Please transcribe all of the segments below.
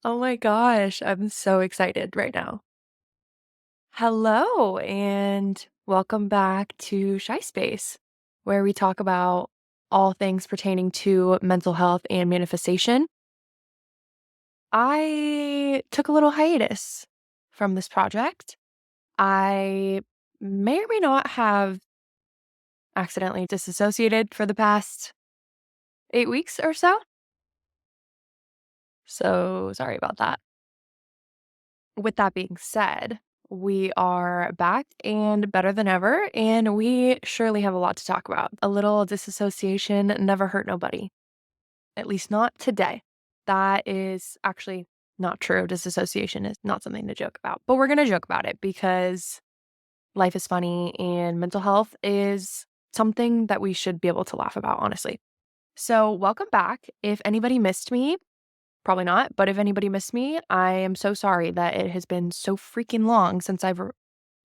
Oh my gosh, I'm so excited right now. Hello, and welcome back to ShySpace, where we talk about all things pertaining to mental health and manifestation. I took a little hiatus from this project. I may or may not have accidentally disassociated for the past 8 weeks or so. So sorry about that. With that being said, we are back and better than ever, and we surely have a lot to talk about. A little disassociation never hurt nobody, at least not today. That is actually not true. Disassociation is not something to joke about, but we're going to joke about it because life is funny and mental health is something that we should be able to laugh about, honestly. So, welcome back. If anybody missed me, probably not, but if anybody missed me, I am so sorry that it has been so freaking long since I've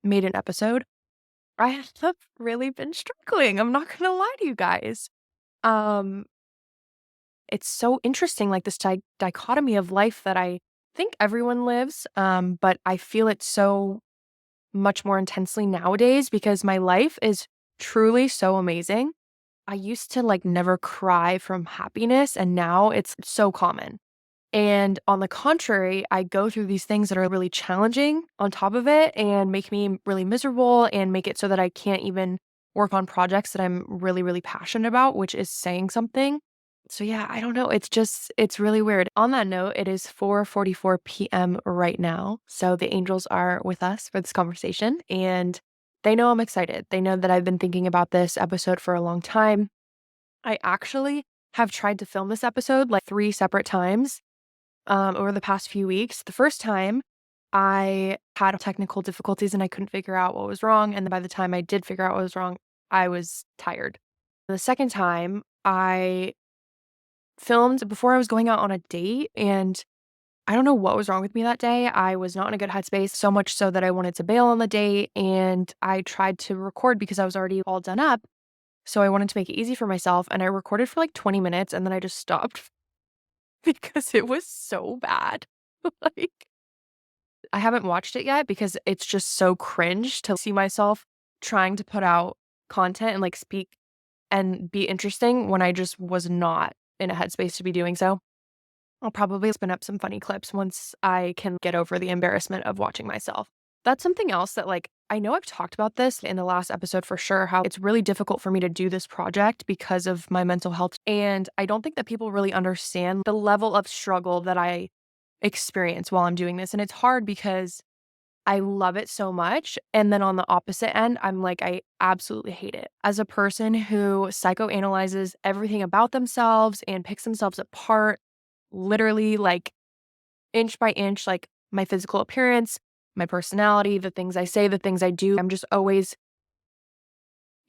made an episode. I have really been struggling, I'm not gonna lie to you guys. Um, it's so interesting, like, this dichotomy of life that I think everyone lives, but I feel it so much more intensely nowadays because my life is truly so amazing. I used to, like, never cry from happiness, and now it's so common. And on the contrary, I go through these things that are really challenging on top of it and make me really miserable and make it so that I can't even work on projects that I'm really, really passionate about, which is saying something. So yeah, I don't know. It's really weird. On that note, it is 4:44 p.m. right now. So the angels are with us for this conversation and they know I'm excited. They know that I've been thinking about this episode for a long time. I actually have tried to film this episode like 3 separate times over the past few weeks. The first time, I had technical difficulties and I couldn't figure out what was wrong. And by the time I did figure out what was wrong, I was tired. The second time, I filmed before I was going out on a date, and I don't know what was wrong with me that day. I was not in a good headspace, so much so that I wanted to bail on the date. And I tried to record because I was already all done up. So I wanted to make it easy for myself. And I recorded for like 20 minutes and then I just stopped because it was so bad. Like, I haven't watched it yet because it's just so cringe to see myself trying to put out content and, like, speak and be interesting when I just was not in a headspace to be doing so. I'll probably spin up some funny clips once I can get over the embarrassment of watching myself. That's something else that, like, I know I've talked about this in the last episode for sure, how it's really difficult for me to do this project because of my mental health, and I don't think that people really understand the level of struggle that I experience while I'm doing this, and it's hard because I love it so much, and then on the opposite end, I'm like, I absolutely hate it. As a person who psychoanalyzes everything about themselves and picks themselves apart, literally, like, inch by inch, like, my physical appearance, my personality, the things I say, the things I do, I'm just always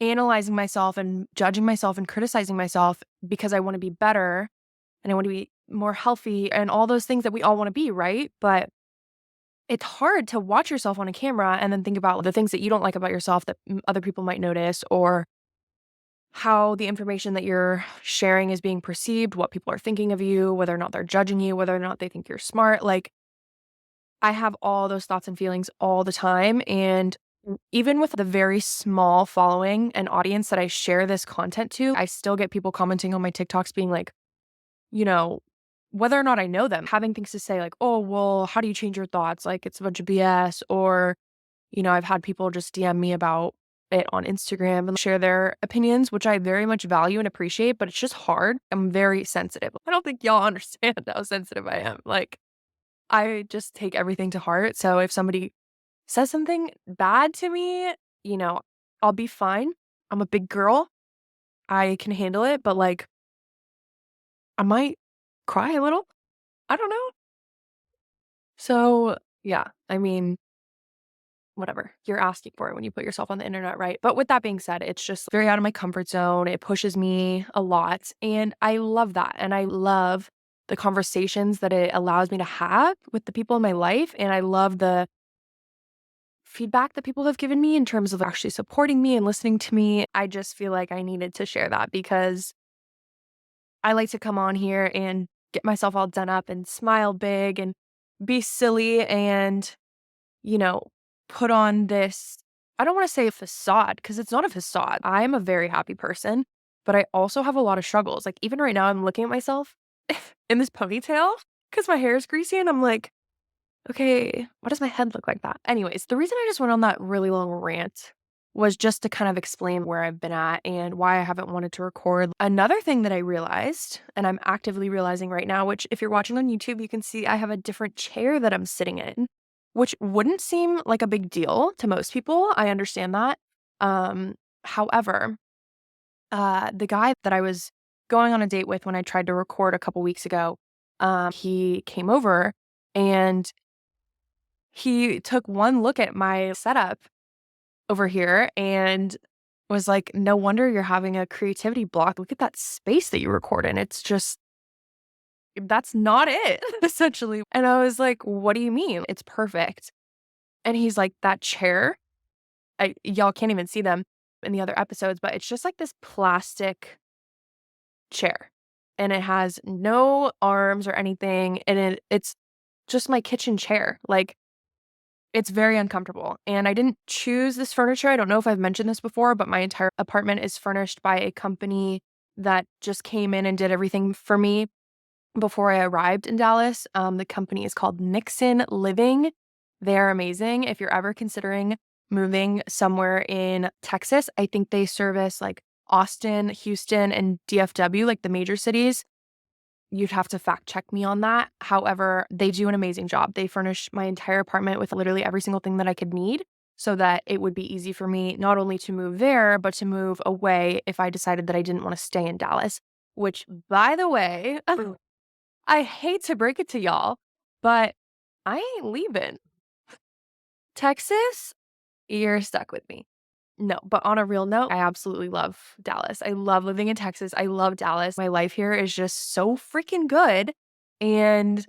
analyzing myself and judging myself and criticizing myself because I wanna be better, and I wanna be more healthy and all those things that we all wanna be, right? But it's hard to watch yourself on a camera and then think about the things that you don't like about yourself that other people might notice, or how the information that you're sharing is being perceived, what people are thinking of you, whether or not they're judging you, whether or not they think you're smart. Like, I have all those thoughts and feelings all the time. And even with the very small following and audience that I share this content to, I still get people commenting on my TikToks being like, you know, whether or not I know them, having things to say like, oh, well, how do you change your thoughts? Like, it's a bunch of BS. Or, I've had people just DM me about it on Instagram and share their opinions, which I very much value and appreciate, but it's just hard. I'm very sensitive. I don't think y'all understand how sensitive I am. Like, I just take everything to heart. So if somebody says something bad to me, you know, I'll be fine. I'm a big girl. I can handle it, but like, I might cry a little. I don't know. So, yeah, I mean, whatever. You're asking for it when you put yourself on the internet, right? But with that being said, it's just very out of my comfort zone. It pushes me a lot. And I love that. And I love the conversations that it allows me to have with the people in my life. And I love the feedback that people have given me in terms of actually supporting me and listening to me. I just feel like I needed to share that because I like to come on here and get myself all done up and smile big and be silly and, you know, put on this, I don't wanna say a facade because it's not a facade. I'm a very happy person, but I also have a lot of struggles. Like, even right now, I'm looking at myself in this ponytail because my hair is greasy, and I'm like, "Okay, why does my head look like that?" Anyways, the reason I just went on that really long rant was just to kind of explain where I've been at and why I haven't wanted to record. Another thing that I realized, and I'm actively realizing right now, which if you're watching on YouTube, you can see I have a different chair that I'm sitting in, which wouldn't seem like a big deal to most people. I understand that. However, the guy that I was going on a date with when I tried to record a couple weeks ago, he came over and he took one look at my setup over here and was like, "No wonder you're having a creativity block. Look at that space that you record in. It's just that's not it," essentially. And I was like, "What do you mean? It's perfect." And he's like, "That chair, y'all can't even see them in the other episodes, but it's just like this plastic chair. And it has no arms or anything. And it's just my kitchen chair. Like, it's very uncomfortable, and I didn't choose this furniture. I don't know if I've mentioned this before, but my entire apartment is furnished by a company that just came in and did everything for me before I arrived in Dallas. The company is called Nixon Living. They're amazing. If you're ever considering moving somewhere in Texas, I think they service, like, Austin, Houston, and DFW, like, the major cities. You'd have to fact check me on that. However, they do an amazing job. They furnish my entire apartment with literally every single thing that I could need so that it would be easy for me not only to move there, but to move away if I decided that I didn't want to stay in Dallas, which, by the way, I hate to break it to y'all, but I ain't leaving. Texas, you're stuck with me. No, but on a real note, I absolutely love Dallas. I love living in Texas. I love Dallas. My life here is just so freaking good, and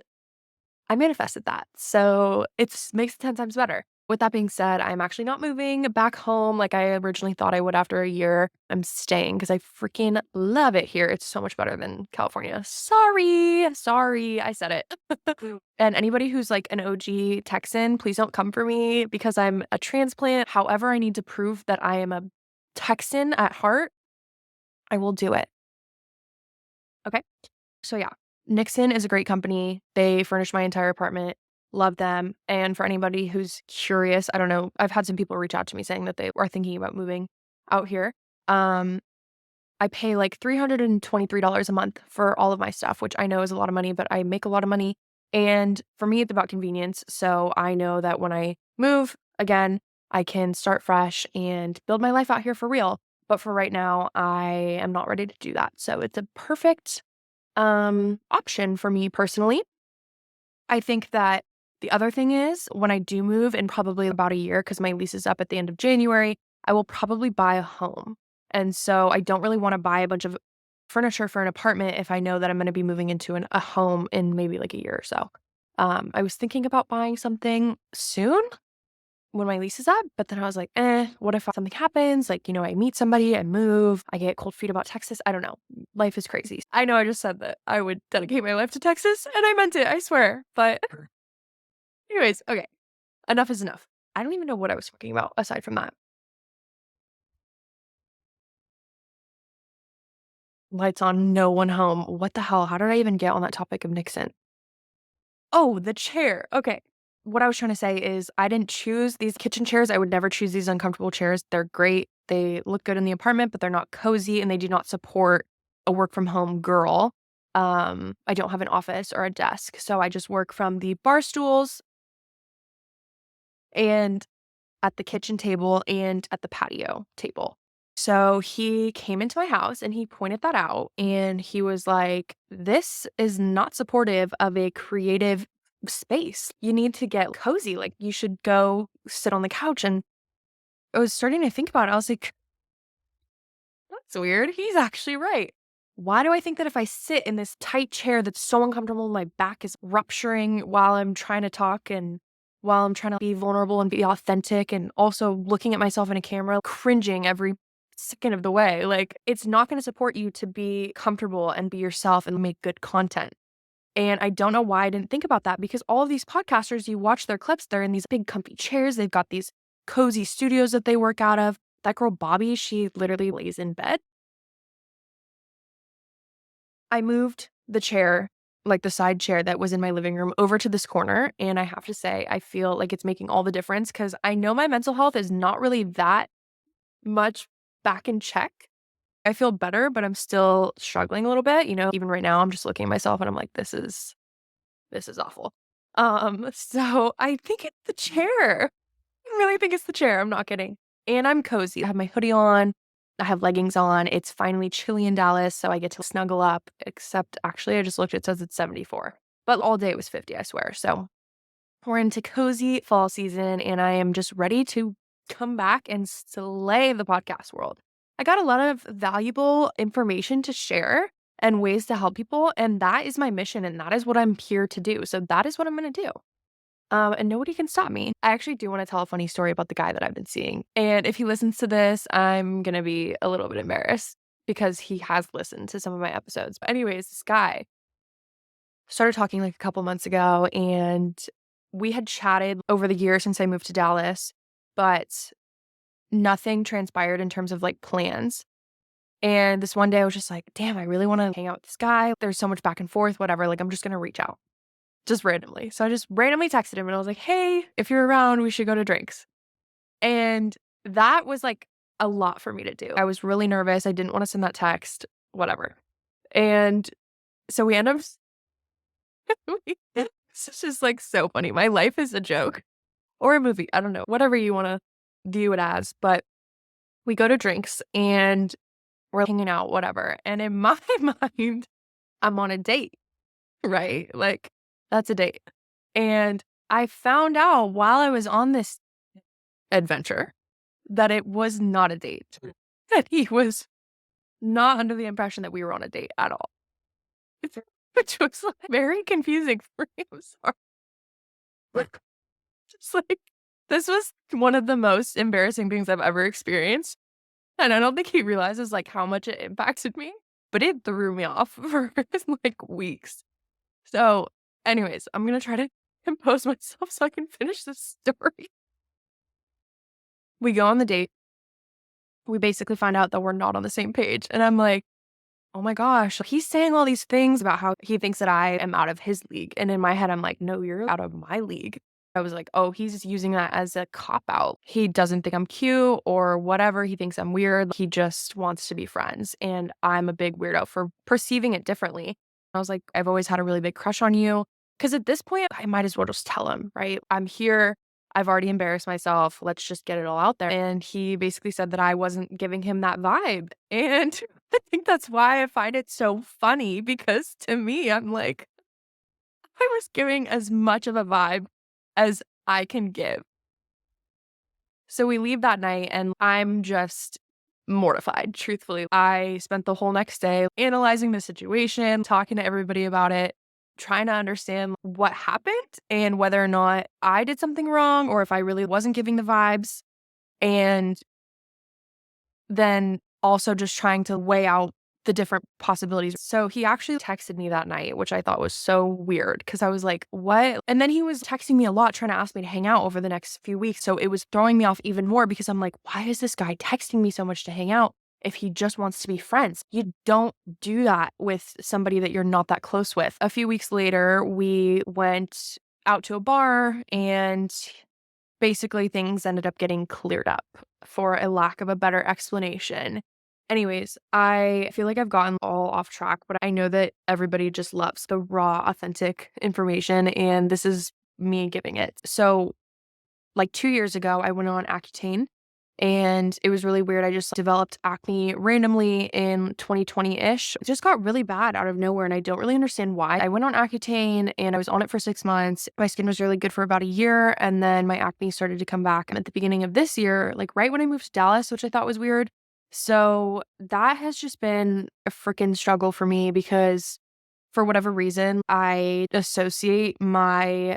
I manifested that. So it's makes it 10 times better. With that being said, I'm actually not moving back home like I originally thought I would after a year. I'm staying because I freaking love it here. It's so much better than California. Sorry, I said it. And anybody who's like an OG Texan, please don't come for me because I'm a transplant. However, I need to prove that I am a Texan at heart. I will do it. Okay. So yeah, Nixon is a great company. They furnish my entire apartment. Love them. And for anybody who's curious, I don't know, I've had some people reach out to me saying that they are thinking about moving out here. Um, I pay like $323 a month for all of my stuff, which I know is a lot of money, but I make a lot of money. And for me, it's about convenience. So I know that when I move again, I can start fresh and build my life out here for real. But for right now, I am not ready to do that. So it's a perfect option for me personally. I think that the other thing is when I do move in probably about a year, because my lease is up at the end of January, I will probably buy a home. And so I don't really want to buy a bunch of furniture for an apartment if I know that I'm going to be moving into a home in maybe like a year or so. I was thinking about buying something soon when my lease is up, but then I was like, what if something happens? Like, I meet somebody, I move, I get cold feet about Texas. I don't know. Life is crazy. I know I just said that I would dedicate my life to Texas, and I meant it, I swear. But anyways, okay, enough is enough. I don't even know what I was talking about aside from that. Lights on, no one home. What the hell? How did I even get on that topic of Nixon? Oh, the chair. Okay. What I was trying to say is I didn't choose these kitchen chairs. I would never choose these uncomfortable chairs. They're great. They look good in the apartment, but they're not cozy and they do not support a work from home girl. I don't have an office or a desk, so I just work from the bar stools and at the kitchen table and at the patio table. So he came into my house and he pointed that out and he was like, "This is not supportive of a creative space. You need to get cozy. Like, you should go sit on the couch." And I was starting to think about it. I was like, that's weird. He's actually right. Why do I think that if I sit in this tight chair that's so uncomfortable, my back is rupturing while I'm trying to talk and while I'm trying to be vulnerable and be authentic and also looking at myself in a camera, cringing every second of the way? Like, it's not going to support you to be comfortable and be yourself and make good content. And I don't know why I didn't think about that because all of these podcasters, you watch their clips, they're in these big comfy chairs. They've got these cozy studios that they work out of. That girl, Bobby, she literally lays in bed. I moved the chair, like the side chair that was in my living room, over to this corner. And I have to say, I feel like it's making all the difference because I know my mental health is not really that much back in check. I feel better, but I'm still struggling a little bit. Even right now, I'm just looking at myself and I'm like, this is awful. So I think it's the chair. I really think it's the chair. I'm not kidding. And I'm cozy. I have my hoodie on. I have leggings on. It's finally chilly in Dallas, so I get to snuggle up. Except actually, I just looked, it says it's 74. But all day it was 50, I swear. So we're into cozy fall season, and I am just ready to come back and slay the podcast world. I got a lot of valuable information to share and ways to help people, and that is my mission, and that is what I'm here to do. So that is what I'm going to do. And nobody can stop me. I actually do want to tell a funny story about the guy that I've been seeing. And if he listens to this, I'm going to be a little bit embarrassed because he has listened to some of my episodes. But anyways, this guy started talking like a couple months ago, and we had chatted over the year since I moved to Dallas, but nothing transpired in terms of like plans. And this one day I was just like, damn, I really want to hang out with this guy. There's so much back and forth, whatever. Like, I'm just going to reach out just randomly. So I just randomly texted him and I was like, hey, if you're around, we should go to drinks. And that was like a lot for me to do. I was really nervous. I didn't want to send that text, whatever. And so we end up, it's just like so funny. My life is a joke or a movie. I don't know, whatever you want to view it as. But we go to drinks and we're hanging out, whatever. And in my mind, I'm on a date, right? Like, that's a date. And I found out while I was on this adventure that it was not a date, that he was not under the impression that we were on a date at all, which was like very confusing for me. I'm sorry. Like, just like, this was one of the most embarrassing things I've ever experienced. And I don't think he realizes like how much it impacted me, but it threw me off for like weeks. So, anyways, I'm going to try to compose myself so I can finish this story. We go on the date. We basically find out that we're not on the same page. And I'm like, oh my gosh, he's saying all these things about how he thinks that I am out of his league. And in my head, I'm like, no, you're out of my league. I was like, oh, he's using that as a cop out. He doesn't think I'm cute or whatever. He thinks I'm weird. He just wants to be friends. And I'm a big weirdo for perceiving it differently. I was like, I've always had a really big crush on you. Because at this point, I might as well just tell him, right? I'm here. I've already embarrassed myself. Let's just get it all out there. And he basically said that I wasn't giving him that vibe. And I think that's why I find it so funny because to me, I'm like, I was giving as much of a vibe as I can give. So we leave that night and I'm just mortified, truthfully. I spent the whole next day analyzing the situation, talking to everybody about it, trying to understand what happened and whether or not I did something wrong or if I really wasn't giving the vibes. And then also just trying to weigh out the different possibilities. So he actually texted me that night, which I thought was so weird because I was like, what? And then he was texting me a lot, trying to ask me to hang out over the next few weeks. So it was throwing me off even more because I'm like, why is this guy texting me so much to hang out if he just wants to be friends? You don't do that with somebody that you're not that close with. A few weeks later, we went out to a bar and basically things ended up getting cleared up for a lack of a better explanation. Anyways, I feel like I've gotten all off track, but I know that everybody just loves the raw, authentic information, and this is me giving it. So, like 2 years ago, I went on Accutane, and it was really weird. I just developed acne randomly in 2020-ish. It just got really bad out of nowhere, and I don't really understand why. I went on Accutane, and I was on it for 6 months. My skin was really good for about a year, and then my acne started to come back at the beginning of this year, like right when I moved to Dallas, which I thought was weird. So that has just been a freaking struggle for me because for whatever reason, I associate my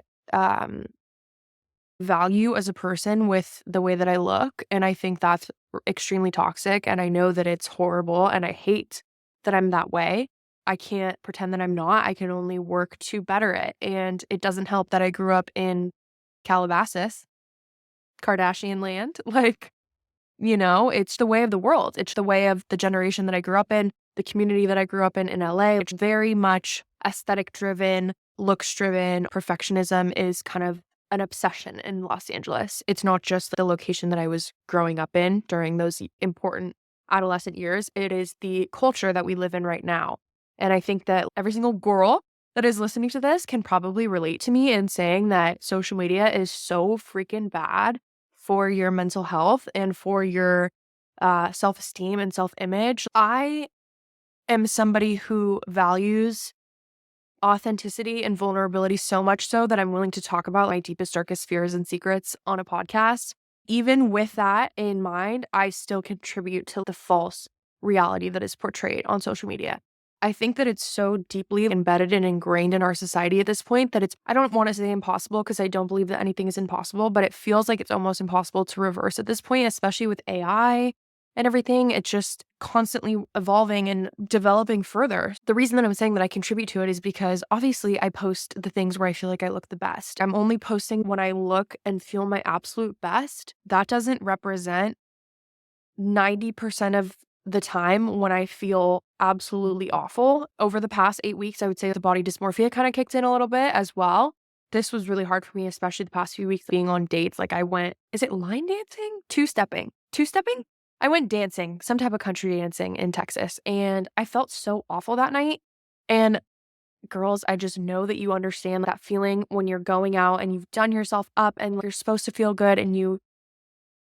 value as a person with the way that I look. And I think that's extremely toxic. And I know that it's horrible and I hate that I'm that way. I can't pretend that I'm not. I can only work to better it. And it doesn't help that I grew up in Calabasas, Kardashian land. Like, it's the way of the world. It's the way of the generation that I grew up in, the community that I grew up in LA. It's very much aesthetic driven, looks driven. Perfectionism is kind of an obsession in Los Angeles. It's not just the location that I was growing up in during those important adolescent years. It is the culture that we live in right now. And I think that every single girl that is listening to this can probably relate to me in saying that social media is so freaking bad for your mental health and for your self-esteem and self-image. I am somebody who values authenticity and vulnerability so much so that I'm willing to talk about my deepest, darkest fears and secrets on a podcast. Even with that in mind, I still contribute to the false reality that is portrayed on social media. I think that it's so deeply embedded and ingrained in our society at this point that I don't want to say impossible because I don't believe that anything is impossible, but it feels like it's almost impossible to reverse at this point, especially with AI and everything. It's just constantly evolving and developing further. The reason that I'm saying that I contribute to it is because obviously I post the things where I feel like I look the best. I'm only posting when I look and feel my absolute best. That doesn't represent 90% of the time when I feel absolutely awful. Over the past 8 weeks, I would say the body dysmorphia kind of kicked in a little bit as well. This was really hard for me, especially the past few weeks being on dates. Like is it line dancing? Two-stepping? Two-stepping? I went dancing, some type of country dancing in Texas, and I felt so awful that night. And girls, I just know that you understand that feeling when you're going out and you've done yourself up and you're supposed to feel good and you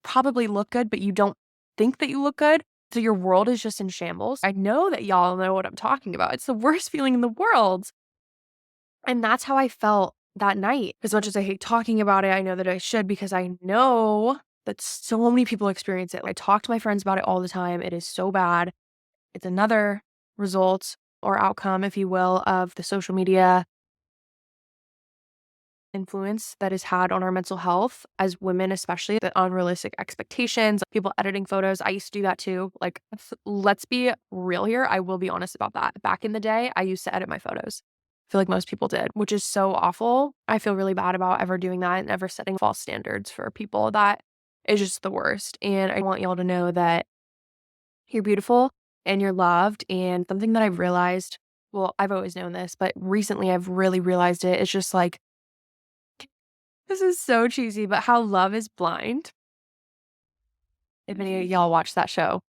probably look good, but you don't think that you look good. So your world is just in shambles. I know that y'all know what I'm talking about. It's the worst feeling in the world. And that's how I felt that night. As much as I hate talking about it, I know that I should because I know that so many people experience it. I talk to my friends about it all the time. It is so bad. It's another result or outcome, if you will, of the social media influence that is had on our mental health as women, especially the unrealistic expectations, people editing photos. I used to do that too. Like, let's be real here. I will be honest about that. Back in the day, I used to edit my photos. I feel like most people did, which is so awful. I feel really bad about ever doing that and ever setting false standards for people. That is just the worst. And I want y'all to know that you're beautiful and you're loved. And something that I've realized, well, I've always known this, but recently I've really realized it. It's just like, this is so cheesy, but how Love is Blind. If any of y'all watch that show,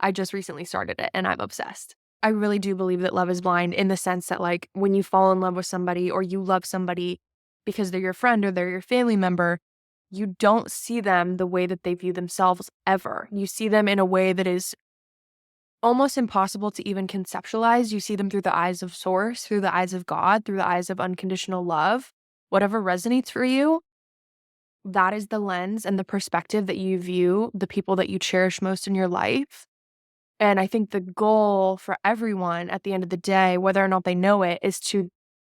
I just recently started it and I'm obsessed. I really do believe that love is blind in the sense that, like, when you fall in love with somebody or you love somebody because they're your friend or they're your family member, you don't see them the way that they view themselves ever. You see them in a way that is almost impossible to even conceptualize. You see them through the eyes of Source, through the eyes of God, through the eyes of unconditional love. Whatever resonates for you, that is the lens and the perspective that you view the people that you cherish most in your life. And I think the goal for everyone at the end of the day, whether or not they know it, is to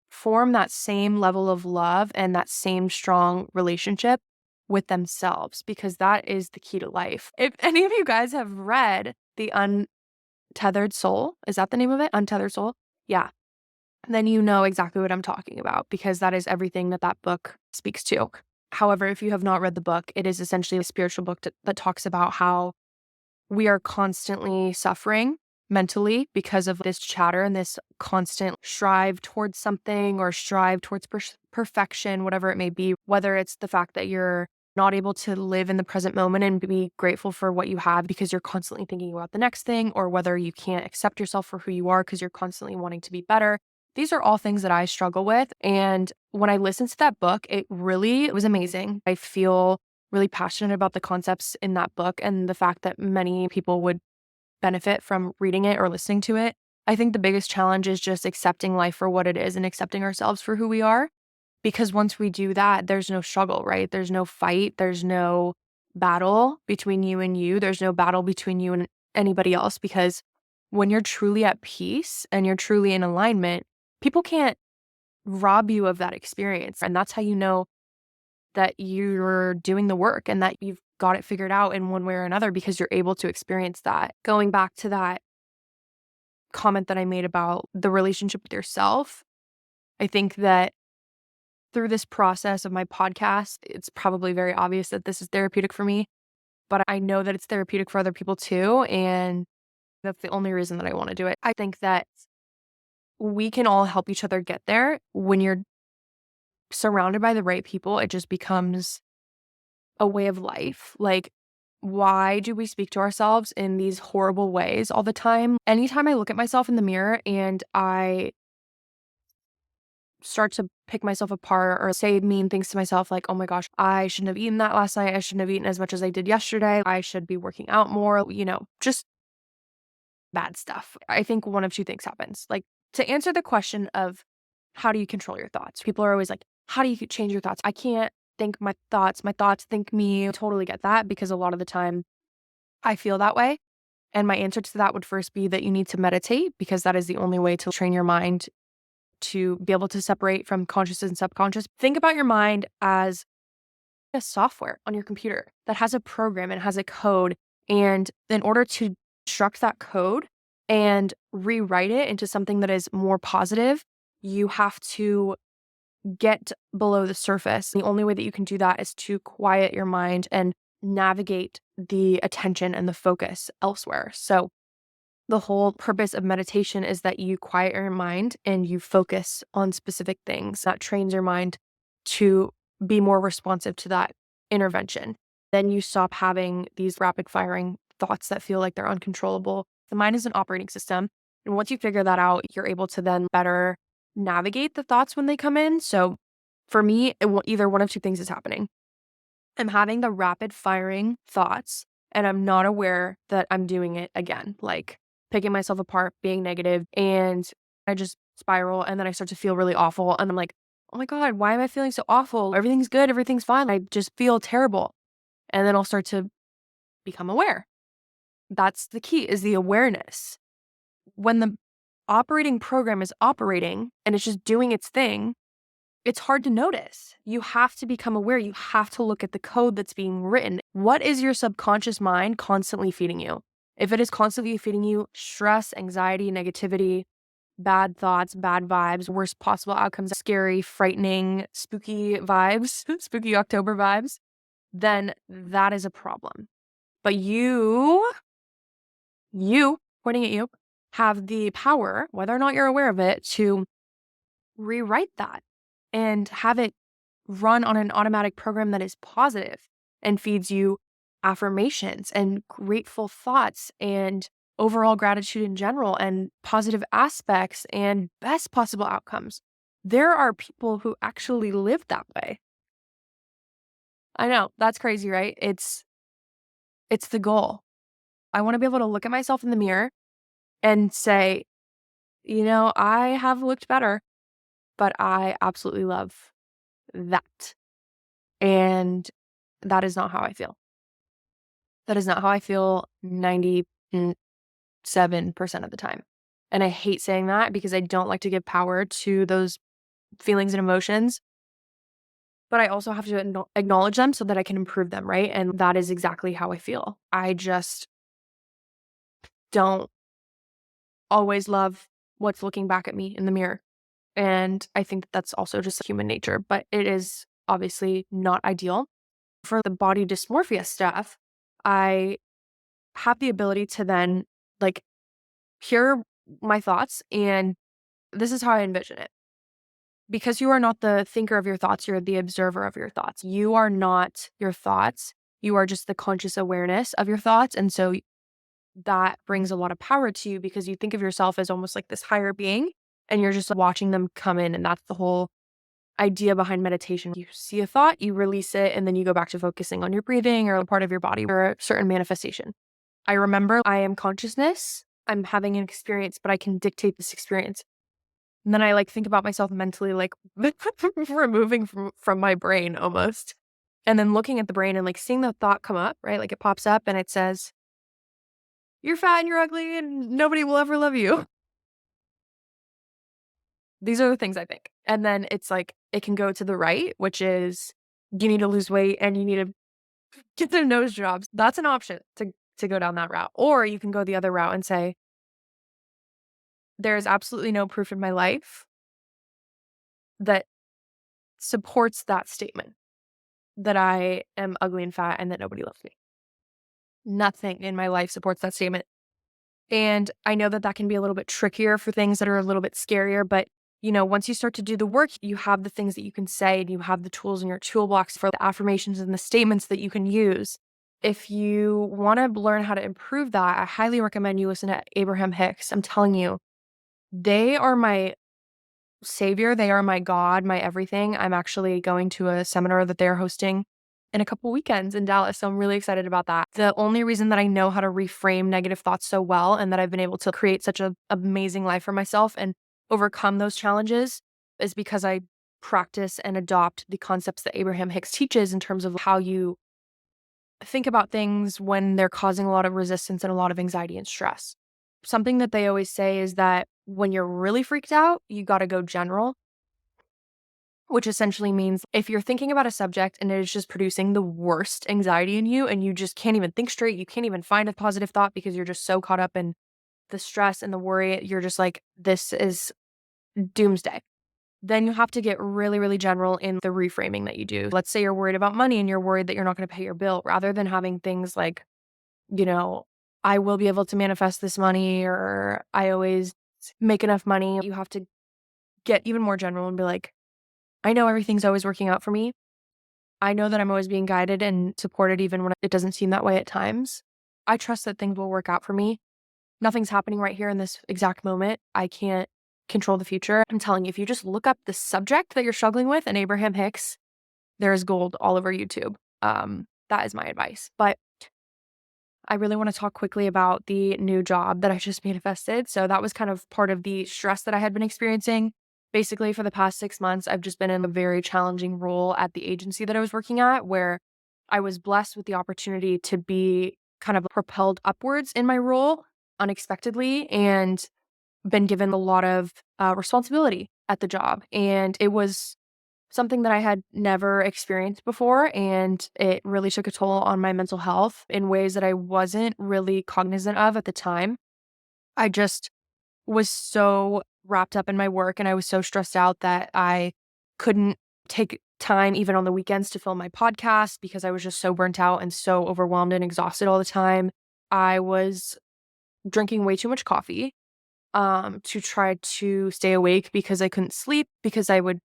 form that same level of love and that same strong relationship with themselves, because that is the key to life. If any of you guys have read The Untethered Soul, is that the name of it? Untethered Soul? Yeah. Then you know exactly what I'm talking about, because that is everything that book speaks to. However, if you have not read the book, it is essentially a spiritual book that talks about how we are constantly suffering mentally because of this chatter and this constant strive towards something or strive towards perfection, whatever it may be, whether it's the fact that you're not able to live in the present moment and be grateful for what you have because you're constantly thinking about the next thing, or whether you can't accept yourself for who you are because you're constantly wanting to be better. These are all things that I struggle with. And when I listened to that book, it was amazing. I feel really passionate about the concepts in that book and the fact that many people would benefit from reading it or listening to it. I think the biggest challenge is just accepting life for what it is and accepting ourselves for who we are. Because once we do that, there's no struggle, right? There's no fight. There's no battle between you and you. There's no battle between you and anybody else. Because when you're truly at peace and you're truly in alignment, people can't rob you of that experience. And that's how you know that you're doing the work and that you've got it figured out in one way or another, because you're able to experience that. Going back to that comment that I made about the relationship with yourself. I think that through this process of my podcast, it's probably very obvious that this is therapeutic for me, but I know that it's therapeutic for other people too. And that's the only reason that I want to do it. I think that we can all help each other get there. When you're surrounded by the right people, it just becomes a way of life. Like, why do we speak to ourselves in these horrible ways all the time? Anytime I look at myself in the mirror and I start to pick myself apart or say mean things to myself, like, oh my gosh, I shouldn't have eaten that last night. I shouldn't have eaten as much as I did yesterday. I should be working out more, just bad stuff. I think one of two things happens. Like, to answer the question of how do you control your thoughts? People are always like, how do you change your thoughts? I can't think my thoughts think me. I totally get that because a lot of the time I feel that way. And my answer to that would first be that you need to meditate because that is the only way to train your mind to be able to separate from conscious and subconscious. Think about your mind as a software on your computer that has a program and has a code. And in order to construct that code and rewrite it into something that is more positive, you have to get below the surface. The only way that you can do that is to quiet your mind and navigate the attention and the focus elsewhere. So, the whole purpose of meditation is that you quiet your mind and you focus on specific things that trains your mind to be more responsive to that intervention. Then you stop having these rapid firing thoughts that feel like they're uncontrollable. The mind is an operating system. And once you figure that out, you're able to then better navigate the thoughts when they come in. So for me, either one of two things is happening. I'm having the rapid firing thoughts and I'm not aware that I'm doing it again, like picking myself apart, being negative, and I just spiral and then I start to feel really awful. And I'm like, oh my God, why am I feeling so awful? Everything's good, everything's fine. I just feel terrible. And then I'll start to become aware. That's the key, is the awareness. When the operating program is operating and it's just doing its thing, it's hard to notice. You have to become aware. You have to look at the code that's being written. What is your subconscious mind constantly feeding you? If it is constantly feeding you stress, anxiety, negativity, bad thoughts, bad vibes, worst possible outcomes, scary, frightening, spooky vibes, spooky October vibes, then that is a problem. But you, pointing at you, have the power, whether or not you're aware of it, to rewrite that and have it run on an automatic program that is positive and feeds you affirmations and grateful thoughts and overall gratitude in general and positive aspects and best possible outcomes. There are people who actually live that way. I know, that's crazy, right? It's the goal. I want to be able to look at myself in the mirror and say, I have looked better, but I absolutely love that. And that is not how I feel. That is not how I feel 97% of the time. And I hate saying that because I don't like to give power to those feelings and emotions. But I also have to acknowledge them so that I can improve them, right? And that is exactly how I feel. I just don't always love what's looking back at me in the mirror. And I think that's also just human nature, but it is obviously not ideal. For the body dysmorphia stuff, I have the ability to then like hear my thoughts, and this is how I envision it. Because you are not the thinker of your thoughts, you're the observer of your thoughts. You are not your thoughts. You are just the conscious awareness of your thoughts. And so that brings a lot of power to you because you think of yourself as almost like this higher being and you're just watching them come in. And that's the whole idea behind meditation. You see a thought, you release it, and then you go back to focusing on your breathing or a part of your body or a certain manifestation. I remember I am consciousness. I'm having an experience, but I can dictate this experience. And then I think about myself mentally, removing from my brain almost. And then looking at the brain and seeing the thought come up, right? Like it pops up and it says, you're fat and you're ugly and nobody will ever love you. These are the things I think. And then it's it can go to the right, which is you need to lose weight and you need to get their nose jobs. That's an option to go down that route. Or you can go the other route and say, There is absolutely no proof in my life that supports that statement, that I am ugly and fat and that nobody loves me. Nothing in my life supports that statement. And I know that that can be a little bit trickier for things that are a little bit scarier, but once you start to do the work, you have the things that you can say and you have the tools in your toolbox for the affirmations and the statements that you can use. If you want to learn how to improve that, I highly recommend you listen to Abraham Hicks. I'm telling you, they are my savior. They are my God, my everything. I'm actually going to a seminar that they're hosting in a couple weekends in Dallas. So I'm really excited about that. The only reason that I know how to reframe negative thoughts so well and that I've been able to create such an amazing life for myself and overcome those challenges is because I practice and adopt the concepts that Abraham Hicks teaches in terms of how you think about things when they're causing a lot of resistance and a lot of anxiety and stress. Something that they always say is that when you're really freaked out, you got to go general, which essentially means if you're thinking about a subject and it is just producing the worst anxiety in you and you just can't even think straight, you can't even find a positive thought because you're just so caught up in the stress and the worry, you're just like, this is doomsday. Then you have to get really, really general in the reframing that you do. Let's say you're worried about money and you're worried that you're not going to pay your bill, rather than having things like, you know, I will be able to manifest this money or I always make enough money. You have to get even more general and be like, I know everything's always working out for me. I know that I'm always being guided and supported even when it doesn't seem that way at times. I trust that things will work out for me. Nothing's happening right here in this exact moment. I can't control the future. I'm telling you, if you just look up the subject that you're struggling with and Abraham Hicks, there is gold all over YouTube. That is my advice. But I really want to talk quickly about the new job that I just manifested. So that was kind of part of the stress that I had been experiencing. Basically, for the past 6 months, I've just been in a very challenging role at the agency that I was working at, where I was blessed with the opportunity to be kind of propelled upwards in my role unexpectedly and been given a lot of responsibility at the job. And it was something that I had never experienced before, and it really took a toll on my mental health in ways that I wasn't really cognizant of at the time. I just was so wrapped up in my work and I was so stressed out that I couldn't take time even on the weekends to film my podcast because I was just so burnt out and so overwhelmed and exhausted all the time. I was drinking way too much coffee to try to stay awake because I couldn't sleep because I would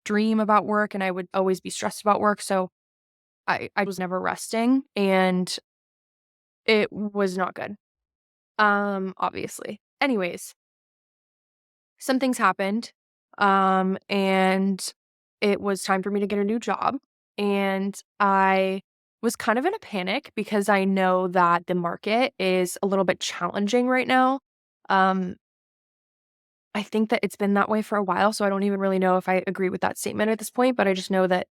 dream about work and I would always be stressed about work. So I was never resting and it was not good. Obviously. Anyways, some things happened. And it was time for me to get a new job. And I was kind of in a panic because I know that the market is a little bit challenging right now. Um, I think that it's been that way for a while. So I don't even really know if I agree with that statement at this point, but I just know that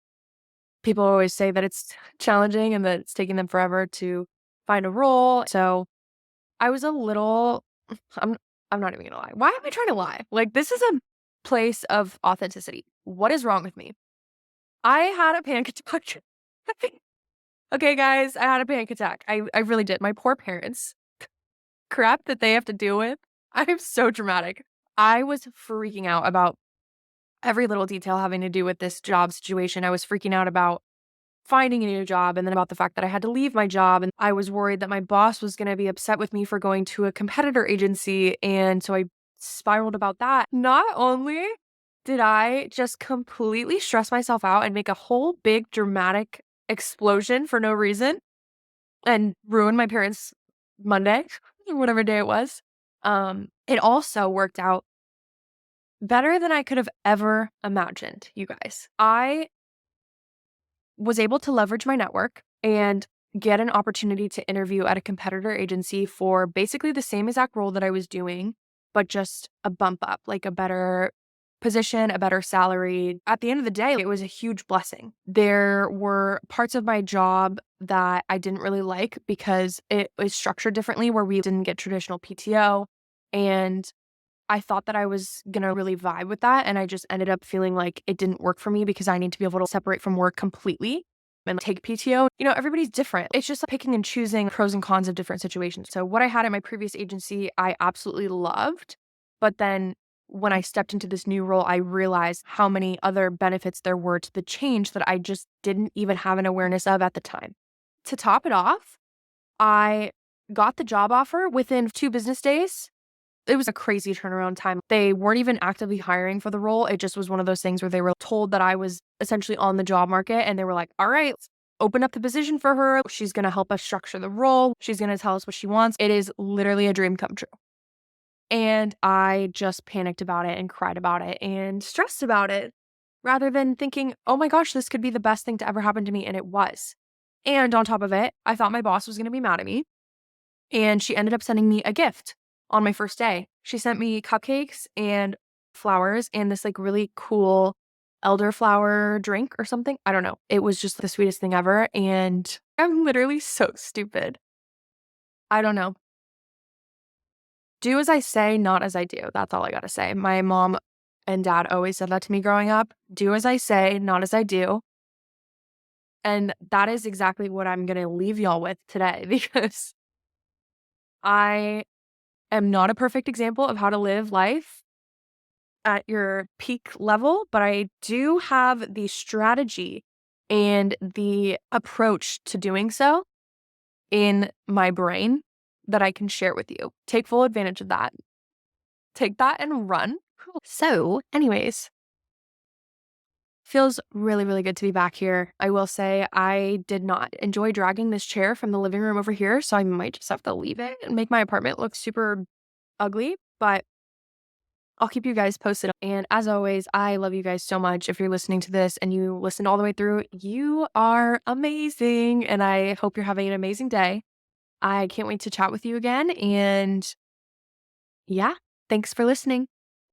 people always say that it's challenging and that it's taking them forever to find a role. So I was a little I'm I'm not even gonna lie. Why am I trying to lie? Like, this is a place of authenticity. What is wrong with me? I had a panic attack. Okay, guys, I had a panic attack. I really did. My poor parents. Crap that they have to deal with. I'm so dramatic. I was freaking out about every little detail having to do with this job situation. I was freaking out about finding a new job and then about the fact that I had to leave my job. And I was worried that my boss was going to be upset with me for going to a competitor agency. And so I spiraled about that. Not only did I just completely stress myself out and make a whole big dramatic explosion for no reason and ruin my parents' Monday, or whatever day it was, it also worked out better than I could have ever imagined, you guys. I was able to leverage my network and get an opportunity to interview at a competitor agency for basically the same exact role that I was doing, but just a bump up, like a better position, a better salary. At the end of the day, it was a huge blessing. There were parts of my job that I didn't really like because it was structured differently where we didn't get traditional PTO. And I thought that I was gonna really vibe with that, and I just ended up feeling like it didn't work for me because I need to be able to separate from work completely and take PTO. Everybody's different. It's just like picking and choosing pros and cons of different situations. So what I had at my previous agency, I absolutely loved. But then when I stepped into this new role, I realized how many other benefits there were to the change that I just didn't even have an awareness of at the time. To top it off, I got the job offer within 2 business days. It was a crazy turnaround time. They weren't even actively hiring for the role. It just was one of those things where they were told that I was essentially on the job market, and they were like, "All right, let's open up the position for her. She's gonna help us structure the role. She's gonna tell us what she wants." It is literally a dream come true. And I just panicked about it and cried about it and stressed about it rather than thinking, "Oh my gosh, this could be the best thing to ever happen to me," and it was. And on top of it, I thought my boss was gonna be mad at me, and she ended up sending me a gift on my first day. She sent me cupcakes and flowers and this, like, really cool elderflower drink or something. I don't know. It was just the sweetest thing ever, and I'm literally so stupid. I don't know. Do as I say, not as I do. That's all I gotta say. My mom and dad always said that to me growing up. Do as I say, not as I do. And that is exactly what I'm gonna leave y'all with today because I am not a perfect example of how to live life at your peak level, but I do have the strategy and the approach to doing so in my brain that I can share with you. Take full advantage of that. Take that and run. So, anyways, feels really, really good to be back here. I will say I did not enjoy dragging this chair from the living room over here, so I might just have to leave it and make my apartment look super ugly, but I'll keep you guys posted. And as always, I love you guys so much. If you're listening to this and you listened all the way through, you are amazing. And I hope you're having an amazing day. I can't wait to chat with you again. And yeah, thanks for listening.